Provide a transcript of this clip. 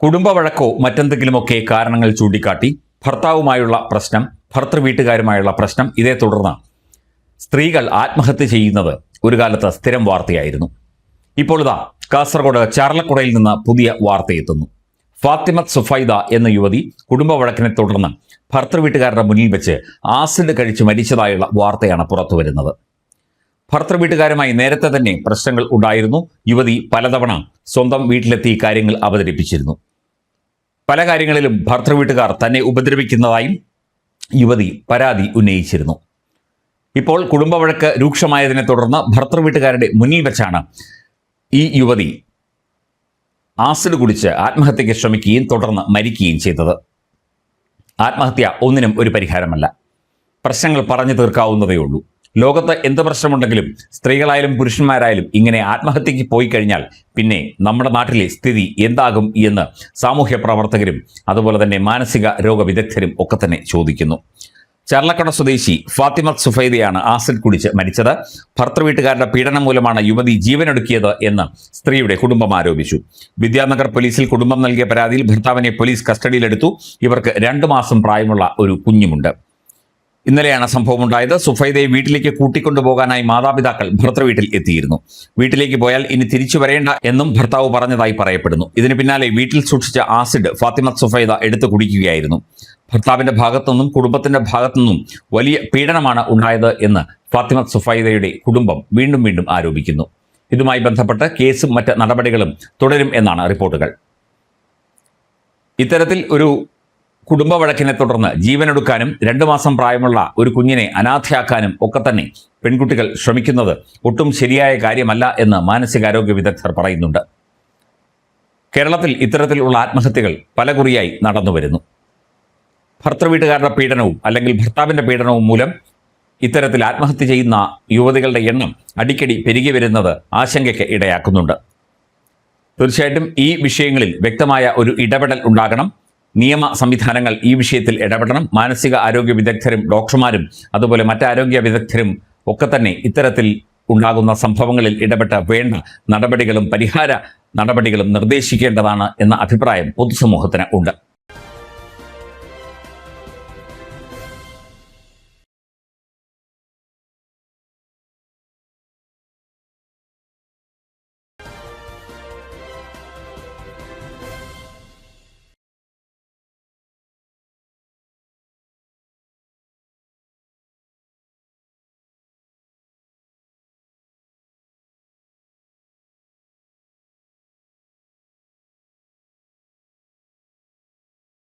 കുടുംബ വഴക്കോ മറ്റെന്തെങ്കിലുമൊക്കെ കാരണങ്ങൾ ചൂണ്ടിക്കാട്ടി ഭർത്താവുമായുള്ള പ്രശ്നം, ഭർത്തൃ വീട്ടുകാരുമായുള്ള പ്രശ്നം, ഇതേ തുടർന്ന് സ്ത്രീകൾ ആത്മഹത്യ ചെയ്യുന്നത് ഒരു കാലത്ത് സ്ഥിരം വാർത്തയായിരുന്നു. ഇപ്പോൾ ഇതാ കാസർഗോഡ് ചാർലക്കുടയിൽ നിന്ന് പുതിയ വാർത്തയെത്തുന്നു. ഫാത്തിമത്ത് സുഫൈദ എന്ന യുവതി കുടുംബ വഴക്കിനെ തുടർന്ന് ഭർത്തൃ വീട്ടുകാരുടെ മുന്നിൽ വെച്ച് ആസിഡ് കഴിച്ച് മരിച്ചതായുള്ള വാർത്തയാണ് പുറത്തുവരുന്നത്. ഭർത്തൃ വീട്ടുകാരുമായി നേരത്തെ തന്നെ പ്രശ്നങ്ങൾ ഉണ്ടായിരുന്നു. യുവതി പലതവണ സ്വന്തം വീട്ടിലെത്തി കാര്യങ്ങൾ അവതരിപ്പിച്ചിരുന്നു. പല കാര്യങ്ങളിലും ഭർത്തൃ വീട്ടുകാർ തന്നെ ഉപദ്രവിക്കുന്നതായും യുവതി പരാതി ഉന്നയിച്ചിരുന്നു. ഇപ്പോൾ കുടുംബ വഴക്ക് രൂക്ഷമായതിനെ തുടർന്ന് ഭർത്തൃ വീട്ടുകാരുടെ മുന്നിൽ വെച്ചാണ് ഈ യുവതി ആസിഡ് കുടിച്ച് ആത്മഹത്യയ്ക്ക് ശ്രമിക്കുകയും തുടർന്ന് മരിക്കുകയും ചെയ്തത്. ആത്മഹത്യ ഒന്നിനും ഒരു പരിഹാരമല്ല. പ്രശ്നങ്ങൾ പറഞ്ഞു തീർക്കാവുന്നതേ ഉള്ളൂ. ലോകത്ത് എന്ത് പ്രശ്നമുണ്ടെങ്കിലും സ്ത്രീകളായാലും പുരുഷന്മാരായാലും ഇങ്ങനെ ആത്മഹത്യയ്ക്ക് പോയി കഴിഞ്ഞാൽ പിന്നെ നമ്മുടെ നാട്ടിലെ സ്ഥിതി എന്താകും എന്ന് സാമൂഹ്യ പ്രവർത്തകരും അതുപോലെ തന്നെ മാനസിക രോഗ വിദഗ്ധരും ഒക്കെ തന്നെ ചോദിക്കുന്നു. ചർലക്കട സ്വദേശി ഫാത്തിമത്ത് സുഫൈദയാണ് ആസിഡ് കുടിച്ച് മരിച്ചത്. ഭർത്തൃ വീട്ടുകാരുടെ പീഡനം മൂലമാണ് യുവതി ജീവനൊടുക്കിയത് എന്ന് സ്ത്രീയുടെ കുടുംബം ആരോപിച്ചു. വിദ്യാനഗർ പോലീസിൽ കുടുംബം നൽകിയ പരാതിയിൽ ഭർത്താവിനെ പോലീസ് കസ്റ്റഡിയിലെടുത്തു. ഇവർക്ക് 2 മാസം പ്രായമുള്ള ഒരു കുഞ്ഞുമുണ്ട്. ഇന്നലെയാണ് സംഭവമുണ്ടായത്. സുഫൈദയെ വീട്ടിലേക്ക് കൂട്ടിക്കൊണ്ടുപോകാനായി മാതാപിതാക്കൾ ഭർത്തൃ വീട്ടിൽ എത്തിയിരുന്നു. വീട്ടിലേക്ക് പോയാൽ ഇനി തിരിച്ചു വരേണ്ട എന്നും ഭർത്താവ് പറഞ്ഞതായി പറയപ്പെടുന്നു. ഇതിന് പിന്നാലെ വീട്ടിൽ സൂക്ഷിച്ച ആസിഡ് ഫാത്തിമത്ത് സുഫൈദ എടുത്തു കുടിക്കുകയായിരുന്നു. ഭർത്താവിന്റെ ഭാഗത്തുനിന്നും കുടുംബത്തിന്റെ ഭാഗത്തുനിന്നും വലിയ പീഡനമാണ് ഉണ്ടായത് എന്ന് ഫാത്തിമത്ത് സുഫൈദയുടെ കുടുംബം വീണ്ടും വീണ്ടും ആരോപിക്കുന്നു. ഇതുമായി ബന്ധപ്പെട്ട് കേസും മറ്റ് നടപടികളും തുടരും എന്നാണ് റിപ്പോർട്ടുകൾ. ഇത്തരത്തിൽ ഒരു കുടുംബ വഴക്കിനെ തുടർന്ന് ജീവനൊടുക്കാനും 2 മാസം പ്രായമുള്ള ഒരു കുഞ്ഞിനെ അനാഥയാക്കാനും ഒക്കെ തന്നെ പെൺകുട്ടികൾ ശ്രമിക്കുന്നത് ഒട്ടും ശരിയായ കാര്യമല്ല എന്ന് മാനസികാരോഗ്യ വിദഗ്ധർ പറയുന്നുണ്ട്. കേരളത്തിൽ ഇത്തരത്തിലുള്ള ആത്മഹത്യകൾ പലകുറിയായി നടന്നു വരുന്നു. ഭർത്തൃ വീട്ടുകാരുടെ പീഡനവും അല്ലെങ്കിൽ ഭർത്താവിൻ്റെ പീഡനവും മൂലം ഇത്തരത്തിൽ ആത്മഹത്യ ചെയ്യുന്ന യുവതികളുടെ എണ്ണം അടിക്കടി പെരുകി വരുന്നത് ആശങ്കയ്ക്ക് ഇടയാക്കുന്നുണ്ട്. തീർച്ചയായിട്ടും ഈ വിഷയങ്ങളിൽ വ്യക്തമായ ഒരു ഇടപെടൽ ഉണ്ടാകണം. നിയമ സംവിധാനങ്ങൾ ഈ വിഷയത്തിൽ ഇടപെടണം. മാനസിക ആരോഗ്യ വിദഗ്ധരും ഡോക്ടർമാരും അതുപോലെ മറ്റാരോഗ്യ വിദഗ്ധരും ഒക്കെ തന്നെ ഇത്തരത്തിൽ ഉണ്ടാകുന്ന സംഭവങ്ങളിൽ ഇടപെട്ട് വേണ്ട നടപടികളും പരിഹാര നടപടികളും നിർദ്ദേശിക്കേണ്ടതാണ് എന്ന അഭിപ്രായം പൊതുസമൂഹത്തിന് ഉണ്ട്.